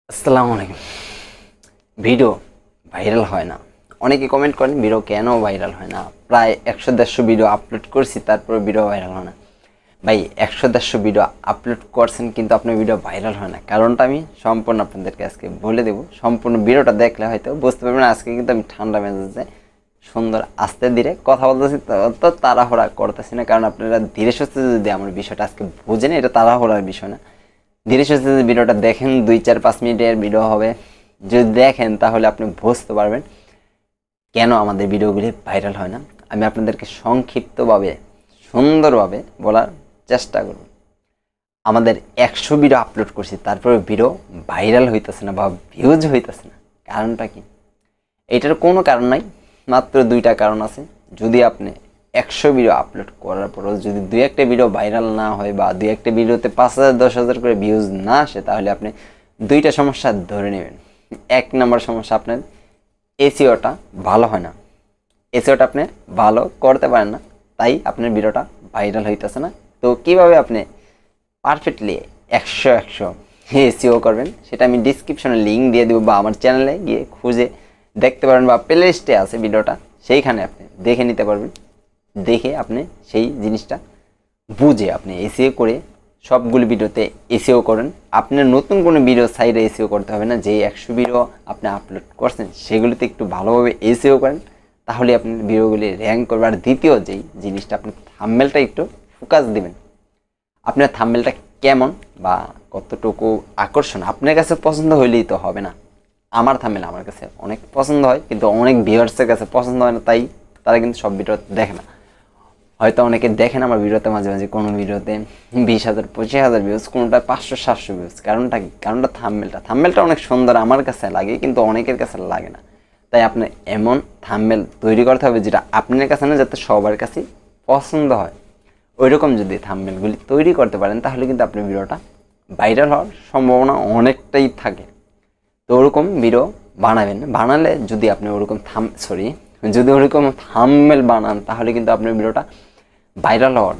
আসসালামু আলাইকুম। Video viral হয় না, অনেকে কমেন্ট করেন ভিডিও কেন ভাইরাল হয় না। প্রায় 100-150 ভিডিও আপলোড করছি, তারপরে ভিডিও ভাইরাল হয় না। ভাই 100-150 ভিডিও আপলোড করছেন কিন্তু আপনার ভিডিও ভাইরাল হয় না, কারণটা আমি সম্পূর্ণ আপনাদেরকে আজকে বলে দেবো। সম্পূর্ণ ভিডিওটা দেখলে হয়তো বুঝতে পারবেন। আজকে কিন্তু আমি ঠান্ডা মেজাজে সুন্দর আস্তে ধীরে কথা বলতেছি, তো তাড়াহুড়া করতেছি না, কারণ আপনারা ধীরে সুস্থে যদি আমার বিষয়টা আজকে বুঝেন, এটা তাড়াহুড়ার বিষয় না। ধীরে সুস্থে যদি ভিডিওটা দেখেন, 2-4-5 মিনিটের ভিডিও হবে, যদি দেখেন তাহলে আপনি বুঝতে পারবেন কেন আমাদের ভিডিওগুলি ভাইরাল হয় না। আমি আপনাদেরকে সংক্ষিপ্তভাবে সুন্দরভাবে বলার চেষ্টা করব। আমাদের 100 ভিডিও আপলোড করছি, তারপরে ভিডিও ভাইরাল হইতেছে না বা ভিউজ হইতেছে না, কারণটা কি? এটার কোনো কারণ নাই, মাত্র 2টা কারণ আছে। যদি আপনি 100 ভিডিও আপলোড করার পরও যদি 2-1টা ভিডিও ভাইরাল না হয় বা 2-1টা ভিডিওতে 5,000-10,000 করে ভিউজ না আসে, তাহলে আপনি 2টা সমস্যা ধরে নেবেন। 1 নম্বর সমস্যা, আপনার এসইওটা ভালো হয় না, এসইওটা আপনি ভালো করতে পারেন না, তাই আপনার ভিডিওটা ভাইরাল হইতেছে না। তো কীভাবে আপনি পারফেক্টলি 100 এসইও করবেন, সেটা আমি ডিসক্রিপশনে লিঙ্ক দিয়ে দেবো, বা আমার চ্যানেলে গিয়ে খুঁজে দেখতে পারবেন, বা প্লে লিস্টে আছে ভিডিওটা, সেইখানে আপনি দেখে নিতে পারবেন। দেখে আপনি সেই জিনিসটা বুঝে আপনি এসইও করে সবগুলো ভিডিওতে এসইও করেন। আপনার নতুন কোনো ভিডিও সাইডে এসইও করতে হবে না। যেই 100 ভিডিও আপনি আপলোড করছেন সেগুলিতে একটু ভালোভাবে এসইও করেন, তাহলে আপনার ভিডিওগুলি র্যাঙ্ক করবে। আর দ্বিতীয় যেই জিনিসটা, আপনি থাম্বনেলটা একটু ফোকাস দিবেন। আপনার থাম্বনেলটা কেমন বা কতটুকু আকর্ষণ আপনার কাছে পছন্দ হইলেই তো হবে না। আমার থাম্বনেল আমার কাছে অনেক পছন্দ হয়, কিন্তু অনেক ভিউয়ার্সের কাছে পছন্দ হয় না, তাই তারা কিন্তু সব ভিডিও দেখে না। হয়তো অনেকে দেখেন আমার ভিডিওতে মাঝে মাঝে, কোনো ভিডিওতে 20,000-25,000 ভিউজ, কোনোটা 500-700 ভিউজ। কারণটা কি? কারণটা থাম্বনেলটা অনেক সুন্দর আমার কাছে লাগে, কিন্তু অনেকের কাছে লাগে না। তাই আপনি এমন থাম্বনেল তৈরি করতে হবে যেটা আপনার কাছে না, যাতে সবার কাছে পছন্দ হয়। ওইরকম যদি থাম্বনেলগুলি তৈরি করতে পারেন, তাহলে কিন্তু আপনার ভিডিওটা ভাইরাল হওয়ার সম্ভাবনা অনেকটাই থাকে। তো ওরকম ভিডিও বানাবেন। বানালে যদি আপনি ওরকম যদি ওরকম থাম্বনেল বানান, তাহলে কিন্তু আপনার ভিডিওটা ভাইরাল হওয়ার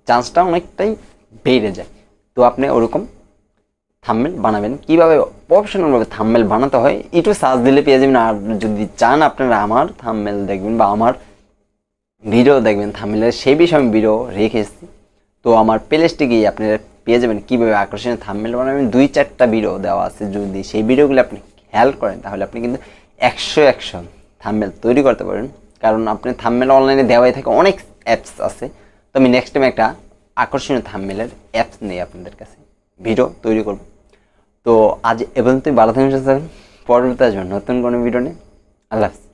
চান্সটা অনেকটাই বেড়ে যায়। তো আপনি ওরকম থাম্বনেল বানাবেন। কীভাবে? প্রফেশনালভাবে থাম্বনেল বানাতে হয় একটু সার্চ দিলে পেয়ে যাবেন। আর যদি চান আপনারা আমার থাম্বনেল দেখবেন বা আমার ভিডিও দেখবেন থাম্বনেলের, সেই বিষয়ে আমি ভিডিও রেখেছি। তো আমার প্লেলিস্টে গিয়ে আপনারা পেয়ে যাবেন কীভাবে আকর্ষণীয় থাম্বনেল বানাবেন। 2-4টা ভিডিও দেওয়া আছে, যদি সেই ভিডিওগুলো আপনি খেয়াল করেন, তাহলে আপনি কিন্তু 100 থাম্বনেল তৈরি করতে পারেন। কারণ আপনি থাম্বনেল অনলাইনে দেওয়াই থাকে, অনেক অ্যাপস আছে। তো আমি নেক্সট টাইম একটা আকর্ষণীয় থাম্বনেলের অ্যাপস নিয়ে আপনাদের কাছে ভিডিও তৈরি করব। তো আজ এ পর্যন্তই। ভালো থাকবেন, সুস্থ থাকবেন। পরবর্তী আসবেন নতুন কোনো ভিডিও নিয়ে। আল্লাহ হাফেজ।